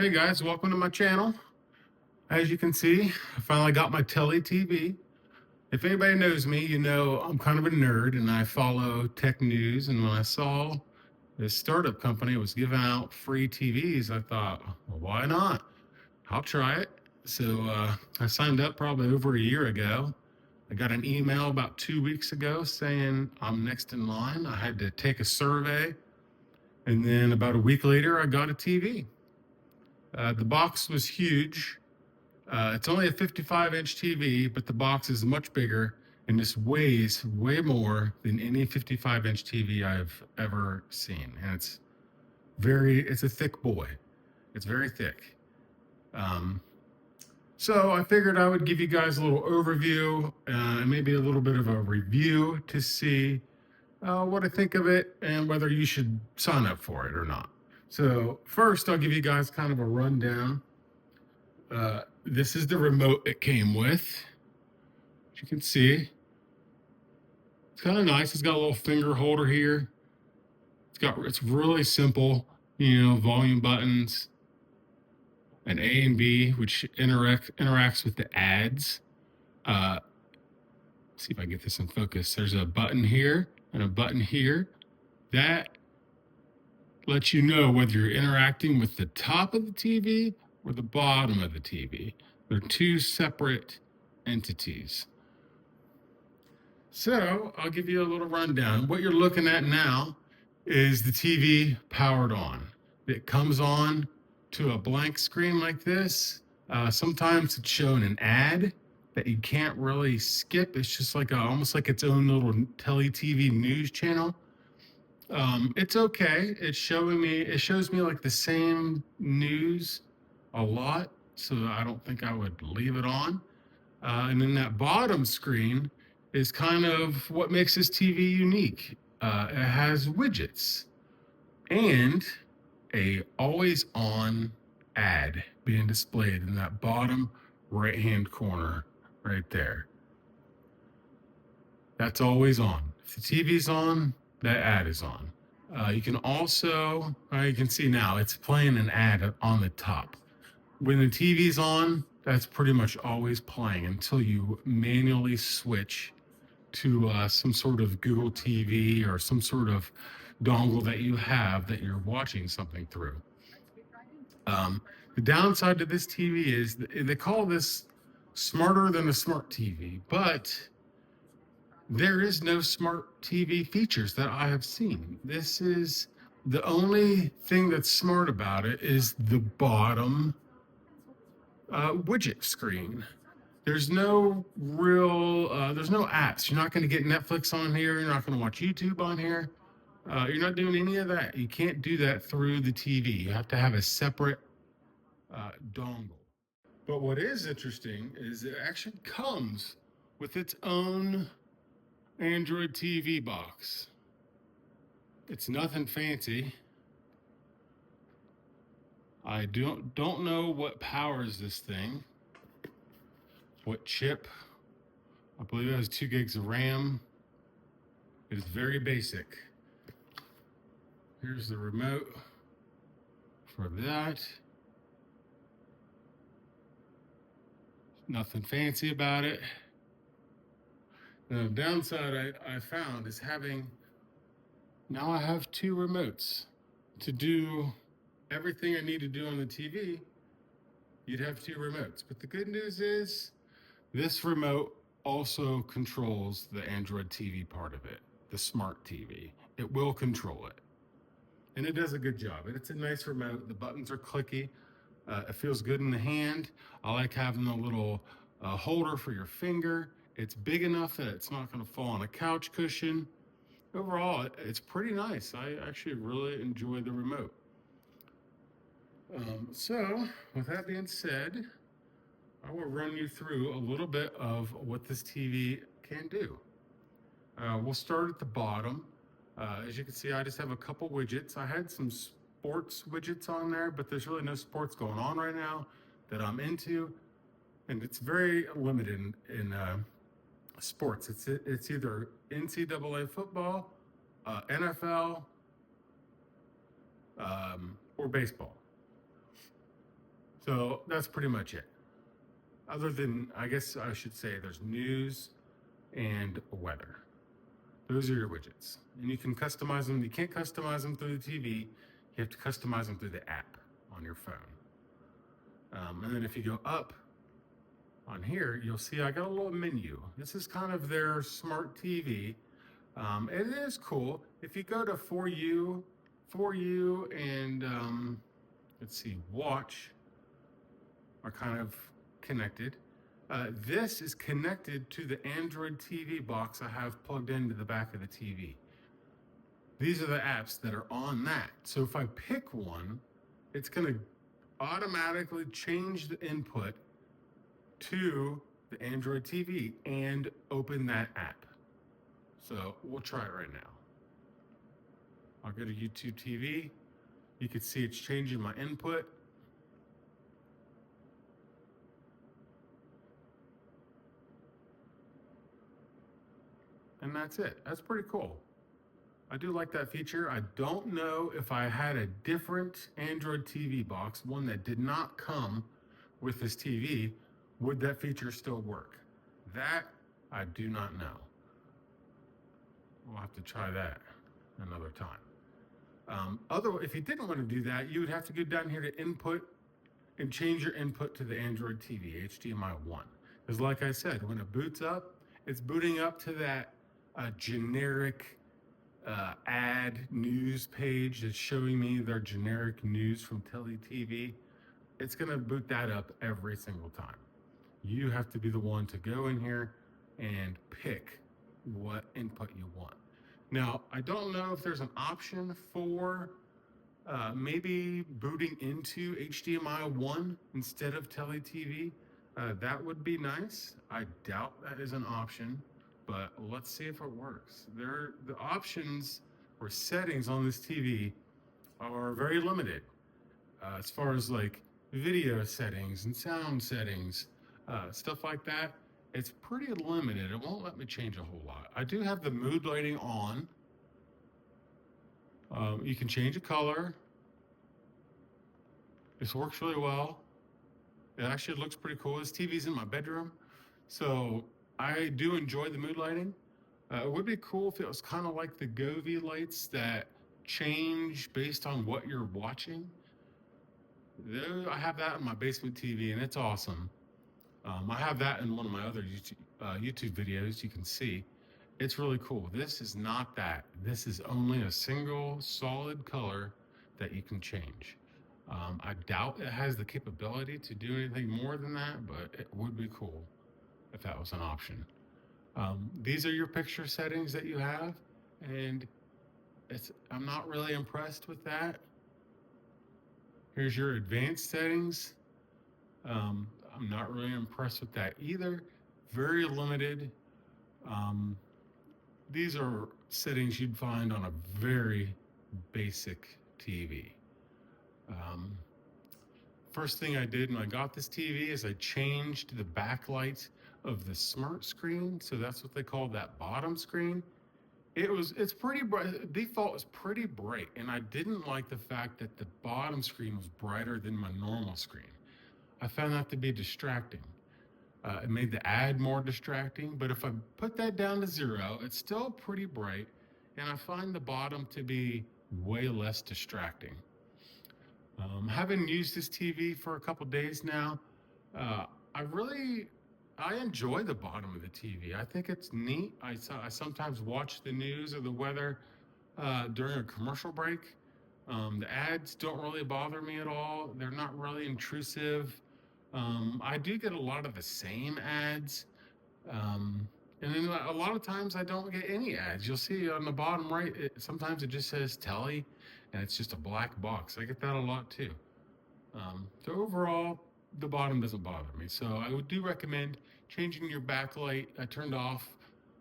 Hey guys, welcome to my channel. As you can see, I finally got my Telly TV. If anybody knows me, you know I'm kind of a nerd and I follow tech news. And when I saw this startup company was giving out free TVs, I thought, well, why not? I'll try it. So I signed up probably over a year ago. I got an email about 2 weeks ago saying I'm next in line. I had to take a survey, and then about a week later, I got a TV. The box was huge. It's only a 55-inch TV, but the box is much bigger and this weighs way more than any 55-inch TV I've ever seen. And it's a thick boy. It's very thick. Um, so I figured I would give you guys a little overview and maybe a little bit of a review to see what I think of it and whether you should sign up for it or not. So first, I'll give you guys kind of a rundown. This is the remote it came with. As you can see, it's kind of nice. It's got a little finger holder here. It's really simple, volume buttons, an A and B, which interacts with the ads. See if I get this in focus. There's a button here and a button here. That lets you know whether you're interacting with the top of the TV or the bottom of the TV. They're two separate entities. So I'll give you a little rundown. What you're looking at now is the TV powered on. It comes on to a blank screen like this. Sometimes it's showing an ad that you can't really skip. It's just like almost like its own little Telly TV news channel. It's okay. It shows me like the same news a lot, so I don't think I would leave it on. And then that bottom screen is kind of what makes this TV unique. It has widgets and a always on ad being displayed in that bottom right hand corner right there. That's always on. If the TV's on, that ad is on. You can also, you can see now it's playing an ad on the top. When the TV's on, that's pretty much always playing until you manually switch to some sort of Google TV or some sort of dongle that you have that you're watching something through. The downside to this TV is they call this smarter than a smart TV, but there is no smart TV features that I have seen. This is the only thing that's smart about it is the bottom widget screen. There's no apps. You're not going to get Netflix on here. You're not going to watch YouTube on here. You're not doing any of that. You can't do that through the TV. You have to have a separate dongle. But what is interesting is it actually comes with its own Android TV box. It's nothing fancy. I don't know what powers this thing. What chip? I believe it has 2 gigs of RAM. It is very basic. Here's the remote for that. Nothing fancy about it. The downside I found is now I have 2 remotes. To do everything I need to do on the TV, you'd have 2 remotes. But the good news is this remote also controls the Android TV part of it, the smart TV. It will control it. And it does a good job. It's a nice remote. The buttons are clicky. It feels good in the hand. I like having a little holder for your finger. It's big enough that it's not going to fall on a couch cushion. Overall, it's pretty nice. I actually really enjoy the remote. So, with that being said, I will run you through a little bit of what this TV can do. We'll start at the bottom. As you can see, I just have a couple widgets. I had some sports widgets on there, but there's really no sports going on right now that I'm into. And it's very limited in sports. It's either NCAA football, NFL, or baseball. So that's pretty much it. Other than, I guess I should say, there's news and weather. Those are your widgets. And you can customize them. You can't customize them through the TV. You have to customize them through the app on your phone. And then if you go up on here, you'll see I got a little menu. This is kind of their smart TV. It is cool. If you go to For You, and let's see, Watch are kind of connected. This is connected to the Android TV box I have plugged into the back of the TV. These are the apps that are on that. So if I pick one, it's going to automatically change the input to the Android TV and open that app. So we'll try it right now. I'll go to YouTube TV. You can see it's changing my input. And that's it. That's pretty cool. I do like that feature. I don't know if I had a different Android TV box, one that did not come with this TV, would that feature still work? That I do not know. We'll have to try that another time. If you didn't want to do that, you would have to go down here to input and change your input to the Android TV, HDMI 1. Because like I said, when it boots up, it's booting up to that generic ad news page that's showing me their generic news from Telly TV. It's going to boot that up every single time. You have to be the one to go in here and pick what input you want. Now, I don't know if there's an option for maybe booting into HDMI 1 instead of Telly TV. That would be nice. I doubt that is an option, but let's see if it works. The options or settings on this TV are very limited as far as like video settings and sound settings, stuff like that. It's pretty limited. It won't let me change a whole lot. I do have the mood lighting on. You can change the color. This works really well. It actually looks pretty cool. This TV's in my bedroom, so I do enjoy the mood lighting. It would be cool if it was kind of like the Govee lights that change based on what you're watching. I have that on my basement TV, and it's awesome. I have that in one of my other YouTube videos. You can see it's really cool. This is not that. This is only a single solid color that you can change. I doubt it has the capability to do anything more than that, but it would be cool if that was an option. These are your picture settings that you have, and I'm not really impressed with that. Here's your advanced settings. I'm not really impressed with that either. Very limited. These are settings you'd find on a very basic TV. First thing I did when I got this TV is I changed the backlight of the smart screen. So that's what they call that bottom screen. It's pretty bright. Default is pretty bright, and I didn't like the fact that the bottom screen was brighter than my normal screen. I found that to be distracting. It made the ad more distracting, but if I put that down to 0, it's still pretty bright, and I find the bottom to be way less distracting. Having used this TV for a couple days now, I enjoy the bottom of the TV. I think it's neat. I sometimes watch the news or the weather during a commercial break. The ads don't really bother me at all. They're not really intrusive. I do get a lot of the same ads. And then a lot of times I don't get any ads. You'll see on the bottom right, sometimes it just says Telly, and it's just a black box. I get that a lot too. So overall, the bottom doesn't bother me. So I do recommend changing your backlight. I turned off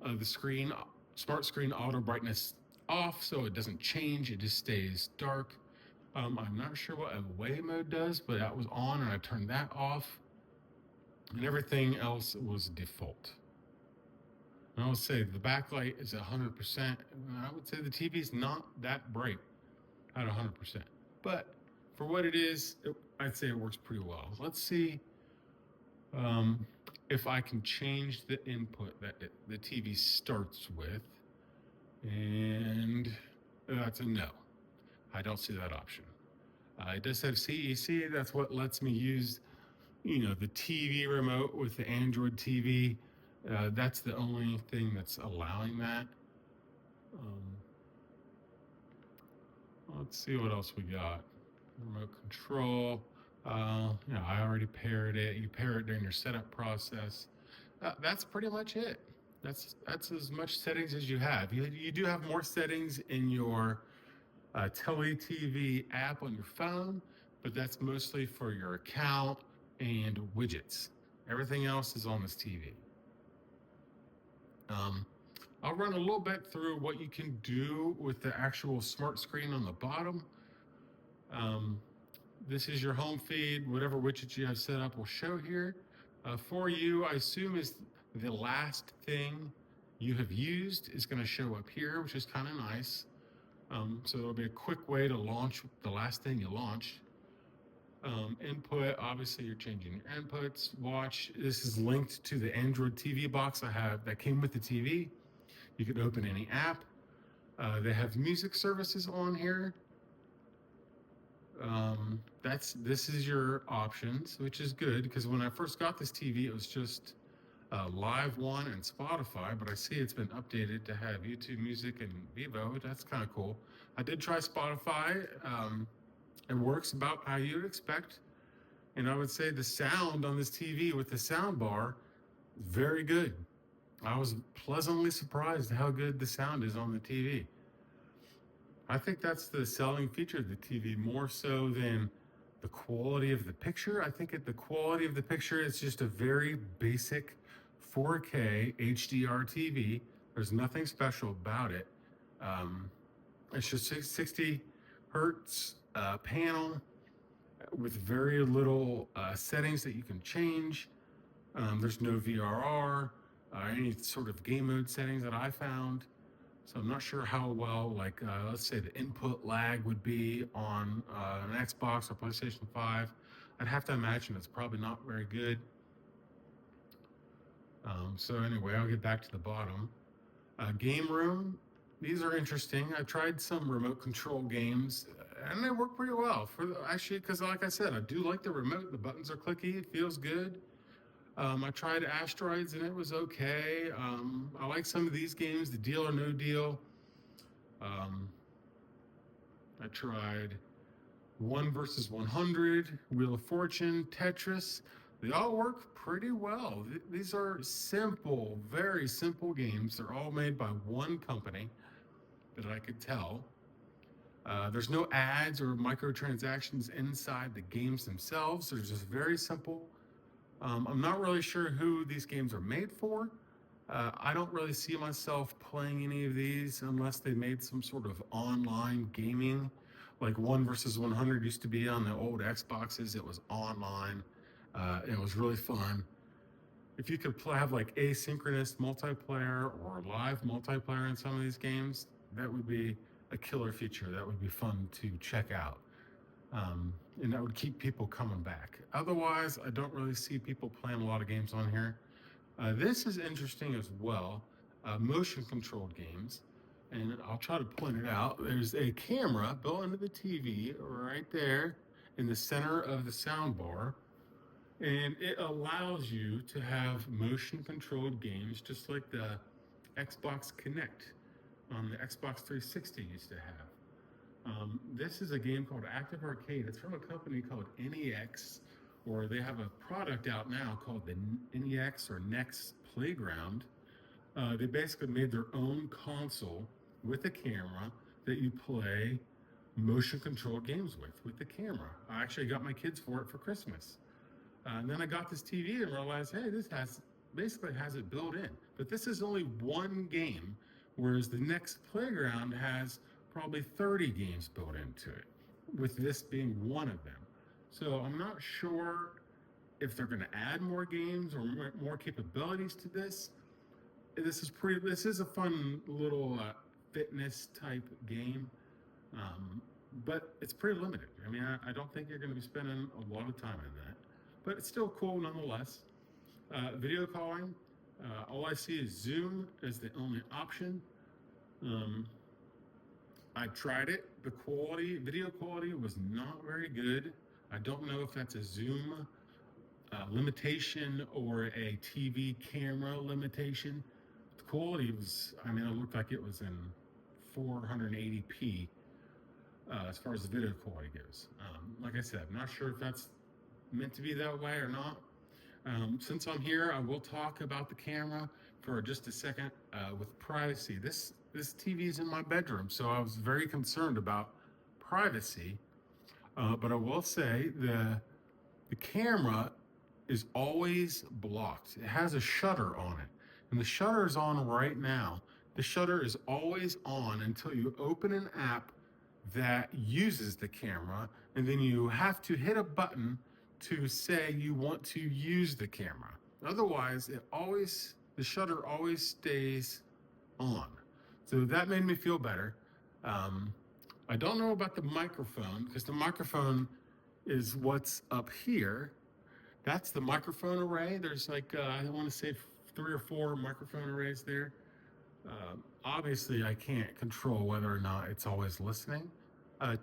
the screen, smart screen auto brightness off, so it doesn't change. It just stays dark. I'm not sure what away mode does, but that was on and I turned that off, and everything else was default. And I would say the backlight is 100%. I would say the TV is not that bright at 100%, but for what it is, I'd say it works pretty well. Let's see um, if I can change the input that the TV starts with. And that's a no. I don't see that option. It does have CEC. That's what lets me use, the TV remote with the Android TV. That's the only thing that's allowing that. Um, let's see what else we got. Remote control. I already paired it. You pair it during your setup process. That's pretty much it. That's as much settings as you have. You do have more settings in your Telly TV app on your phone, but that's mostly for your account and widgets. Everything else is on this TV. Um, I'll run a little bit through what you can do with the actual smart screen on the bottom. Um, this is your home feed. Whatever widgets you have set up will show here. For you, I assume is the last thing you have used is going to show up here, which is kind of nice. So it'll be a quick way to launch the last thing you launched. Input, obviously you're changing your inputs. Watch, this is linked to the Android TV box I have that came with the TV. You can open any app. They have music services on here. This is your options, which is good because when I first got this TV, it was just Live One and Spotify, but I see it's been updated to have YouTube Music and Vivo. That's kind of cool. I did try Spotify. It works about how you'd expect. And I would say the sound on this TV with the sound bar, very good. I was pleasantly surprised how good the sound is on the TV. I think that's the selling feature of the TV more so than the quality of the picture. I think the quality of the picture is just a very basic 4K HDR TV. There's nothing special about it. It's just 60 hertz panel with very little settings that you can change. There's no VRR, any sort of game mode settings that I found. So I'm not sure how well, let's say the input lag would be on an Xbox or PlayStation 5. I'd have to imagine it's probably not very good. So anyway, I'll get back to the bottom. Game room, these are interesting. I tried some remote control games, and they work pretty well. Because like I said, I do like the remote. The buttons are clicky. It feels good. I tried Asteroids and it was okay. I like some of these games, the Deal or No Deal. I tried 1 versus 100, Wheel of Fortune, Tetris. They all work pretty well. These are simple, very simple games. They're all made by one company that I could tell. There's no ads or microtransactions inside the games themselves. They're just very simple. I'm not really sure who these games are made for. I don't really see myself playing any of these unless they made some sort of online gaming. Like 1 versus 100 used to be on the old Xboxes. It was online. It was really fun. If you could have like asynchronous multiplayer or live multiplayer in some of these games, that would be a killer feature. That would be fun to check out. And that would keep people coming back. Otherwise, I don't really see people playing a lot of games on here. This is interesting as well, motion controlled games. And I'll try to point it out. There's a camera built into the TV right there in the center of the sound bar. And it allows you to have motion controlled games just like the Xbox Kinect on the Xbox 360 used to have. This is a game called Active Arcade. It's from a company called NEX, or they have a product out now called the NEX or NEX Playground. They basically made their own console with a camera that you play motion controlled games with the camera. I actually got my kids for it for Christmas. And then I got this TV and realized, hey, this basically has it built in. But this is only one game, whereas the NEX Playground has probably 30 games built into it, with this being one of them. So I'm not sure if they're going to add more games or more capabilities to this. This is a fun little fitness type game. but it's pretty limited. I mean, I don't think you're going to be spending a lot of time in that, but it's still cool nonetheless. Video calling, all I see is Zoom as the only option. Um, I tried it. The quality, video quality, was not very good. I don't know if that's a Zoom limitation or a TV camera limitation. The quality was, I mean, it looked like it was in 480p as far as the video quality goes. Like I said, I'm not sure if that's meant to be that way or not. Since I'm here, I will talk about the camera for just a second with privacy. This TV is in my bedroom, so I was very concerned about privacy. But I will say the camera is always blocked. It has a shutter on it, and the shutter is on right now. The shutter is always on until you open an app that uses the camera, and then you have to hit a button to say you want to use the camera. Otherwise, the shutter always stays on. So that made me feel better. Um, I don't know about the microphone because the microphone is what's up here. That's the microphone array. There's like, I want to say 3 or 4 microphone arrays there. Obviously, I can't control whether or not it's always listening.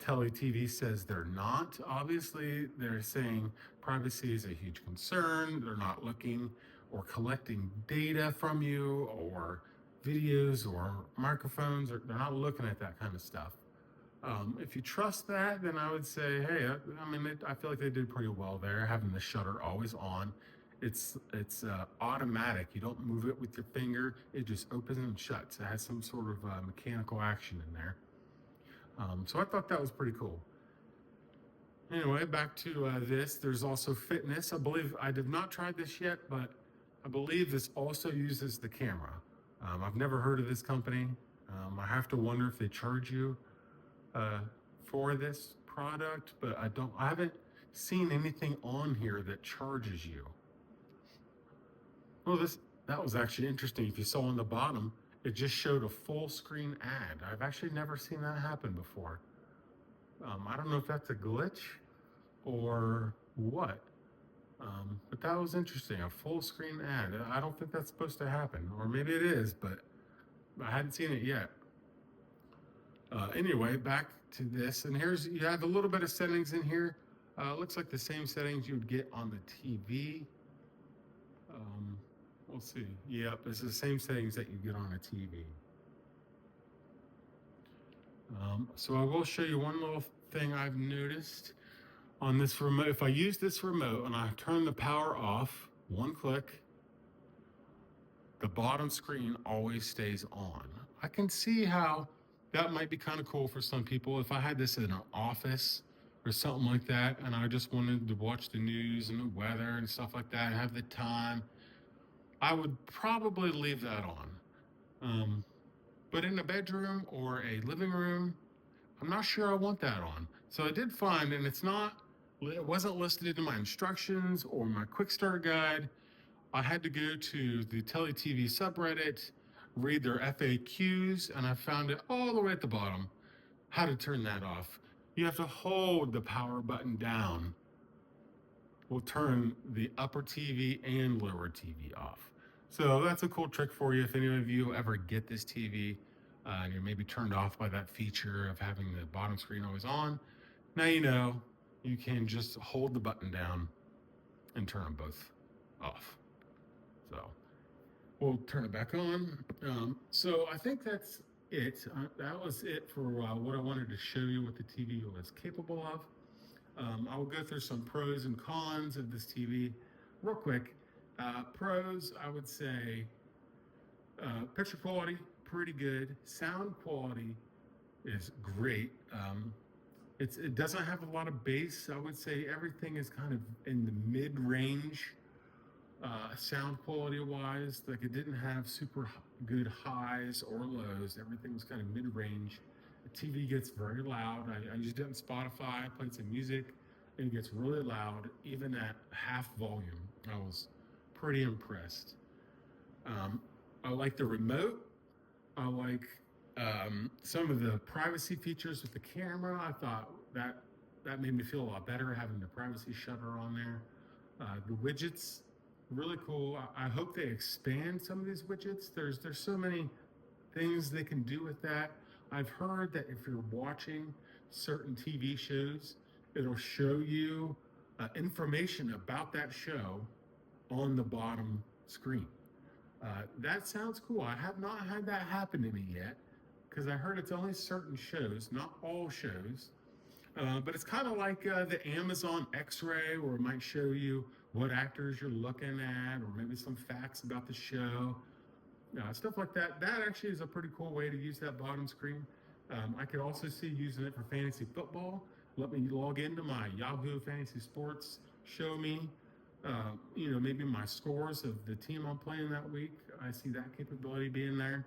Telly TV says they're not. Obviously, they're saying privacy is a huge concern. They're not looking or collecting data from you or videos or microphones. Or they're not looking at that kind of stuff. If you trust that, then I would say, hey, I mean, I feel like they did pretty well there, having the shutter always on. It's automatic. You don't move it with your finger. It just opens and shuts. It has some sort of mechanical action in there. So I thought that was pretty cool. Anyway, back to this. There's also fitness. I believe I did not try this yet, but I believe this also uses the camera. I've never heard of this company. I have to wonder if they charge you for this product, but I haven't seen anything on here that charges you. Well, that was actually interesting. If you saw on the bottom, it just showed a full screen ad. I've actually never seen that happen before. I don't know if that's a glitch or what, but that was interesting. A full screen ad. I don't think that's supposed to happen, or maybe it is, but I hadn't seen it yet. Anyway, back to this, and you have a little bit of settings in here. Looks like the same settings you would get on the TV. We'll see. Yep, it's the same settings that you get on a TV. So I will show you one little thing I've noticed on this remote. If I use this remote and I turn the power off, one click, the bottom screen always stays on. I can see how that might be kind of cool for some people. If I had this in an office or something like that, and I just wanted to watch the news and the weather and stuff like that and have the time, I would probably leave that on. But in a bedroom or a living room, I'm not sure I want that on. So I did find, and it wasn't listed in my instructions or my quick start guide. I had to go to the Telly TV subreddit, read their FAQs, and I found it all the way at the bottom how to turn that off. You have to hold the power button down. Will turn the upper TV and lower TV off. So that's a cool trick for you if any of you ever get this TV and you're maybe turned off by that feature of having the bottom screen always on. Now you know you can just hold the button down and turn them both off. So we'll turn it back on. So I think that's it. That was it for what I wanted to show you what the TV was capable of. I will go through some pros and cons of this TV real quick. Pros, I would say picture quality, pretty good. Sound quality is great. It doesn't have a lot of bass. I would say everything is kind of in the mid-range sound quality wise. Like it didn't have super good highs or lows. Everything was kind of mid-range. The TV gets very loud. I used it on Spotify. I played some music and it gets really loud, even at half volume. I was pretty impressed. I like the remote. I like Some of the privacy features with the camera, I thought that made me feel a lot better having the privacy shutter on there. The widgets, really cool. I hope they expand some of these widgets. There's so many things they can do with that. I've heard that if you're watching certain TV shows, it'll show you information about that show on the bottom screen. That sounds cool. I have not had that happen to me yet because I heard it's only certain shows, not all shows. But it's kind of like the Amazon X-ray, where it might show you what actors you're looking at, or maybe some facts about the show, stuff like that. That actually is a pretty cool way to use that bottom screen. I could also see using it for fantasy football. Let me log into my Yahoo Fantasy Sports, show me, maybe my scores of the team I'm playing that week. I see that capability being there.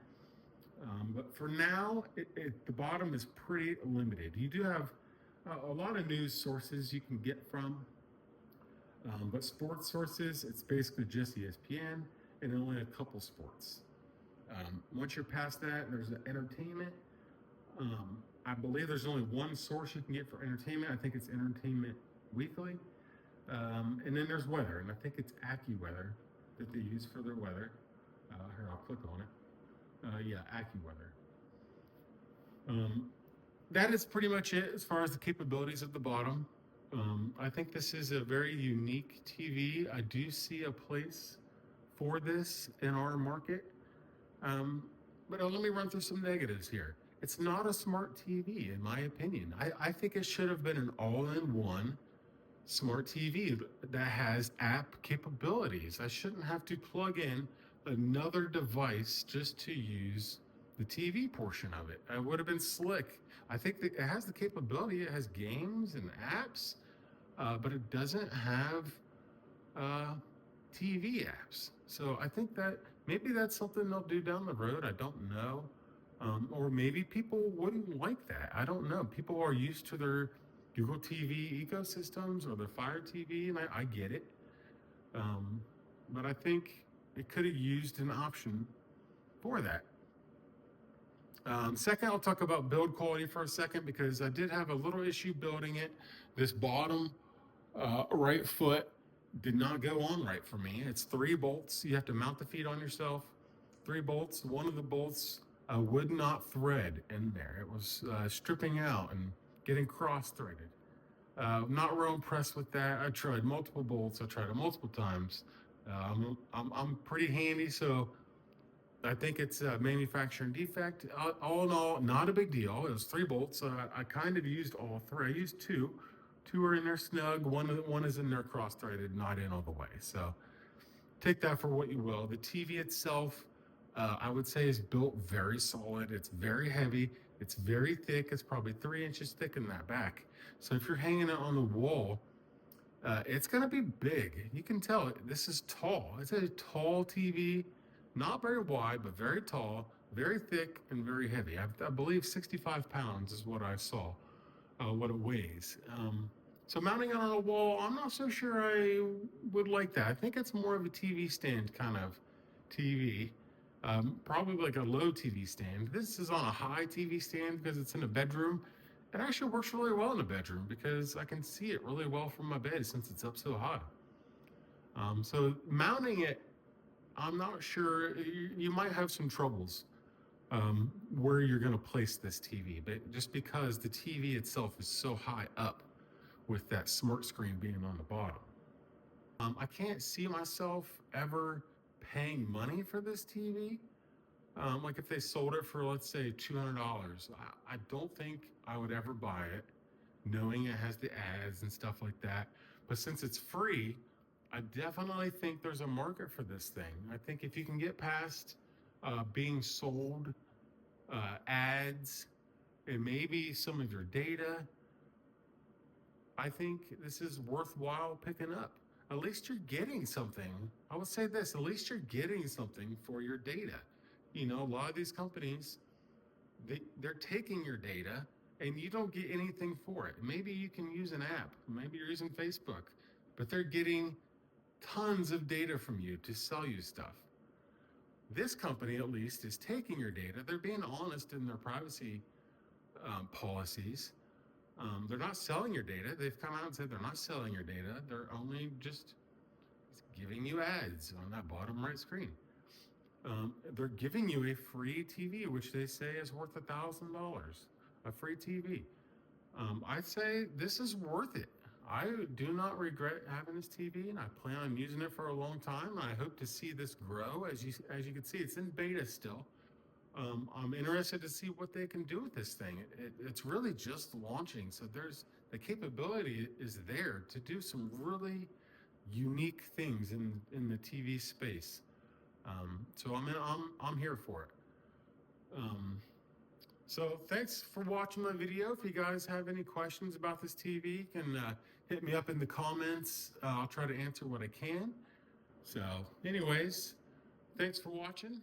But for now, the bottom is pretty limited. You do have a lot of news sources you can get from, but sports sources, it's basically just ESPN and only a couple sports. Once you're past that, there's the entertainment. I believe there's only one source you can get for entertainment. I think it's Entertainment Weekly. And then there's weather, and I think it's AccuWeather that they use for their weather. Here, I'll click on it. Yeah, AccuWeather. That is pretty much it as far as the capabilities at the bottom. I think this is a very unique TV. I do see a place for this in our market. But let me run through some negatives here. It's not a smart TV, in my opinion. I think it should have been an all-in-one smart TV that has app capabilities. I shouldn't have to plug in another device just to use the TV portion of it. It would have been slick. I think that it has the capability. It has games and apps, but it doesn't have TV apps. So I think that maybe that's something they'll do down the road. I don't know. Or maybe people wouldn't like that. I don't know. People are used to their Google TV ecosystems or their Fire TV, and I get it. But I think it could have used an option for that. Second, I'll talk about build quality for a second because I did have a little issue building it. This bottom right foot did not go on right for me. It's 3 bolts. You have to mount the feet on yourself. 3 bolts. One of the bolts would not thread in there. It was stripping out and getting cross-threaded. Not real impressed with that. I tried multiple bolts. I tried it multiple times. I'm pretty handy, so I think it's a manufacturing defect. All in all, not a big deal. It was 3 bolts. I kind of used all 3. I used 2. 2 are in there snug. One is in there cross-threaded, not in all the way. So take that for what you will. The TV itself, I would say, is built very solid. It's very heavy. It's very thick. It's probably 3 inches thick in that back. So if you're hanging it on the wall, it's going to be big. You can tell this is tall. It's a tall TV, not very wide, but very tall, very thick, and very heavy. I believe 65 pounds is what I saw, what it weighs. So mounting it on a wall, I'm not so sure I would like that. I think it's more of a TV stand kind of TV. Probably like a low TV stand. This is on a high TV stand because it's in a bedroom. It actually works really well in a bedroom because I can see it really well from my bed since it's up so high. So mounting it, I'm not sure. You might have some troubles where you're going to place this TV, but just because the TV itself is so high up with that smart screen being on the bottom. I can't see myself ever paying money for this TV. Like if they sold it for, let's say, $200, I don't think I would ever buy it, knowing it has the ads and stuff like that. But since it's free, I definitely think there's a market for this thing. I think if you can get past being sold ads and maybe some of your data, I think this is worthwhile picking up. At least you're getting something. I would say this, at least you're getting something for your data. A lot of these companies, they're taking your data and you don't get anything for it. Maybe you can use an app. Maybe you're using Facebook, but they're getting tons of data from you to sell you stuff. This company, at least, is taking your data. They're being honest in their privacy policies. They're not selling your data. They've come out and said they're not selling your data. They're only just giving you ads on that bottom right screen. They're giving you a free TV, which they say is worth $1,000. A free TV. I'd say this is worth it. I do not regret having this TV, and I plan on using it for a long time. And I hope to see this grow. As you can see, it's in beta still. I'm interested to see what they can do with this thing. It's really just launching, so there's the capability is there to do some really unique things in the TV space. So I'm here for it. So thanks for watching my video. If you guys have any questions about this TV, you can hit me up in the comments. I'll try to answer what I can. So anyways, thanks for watching.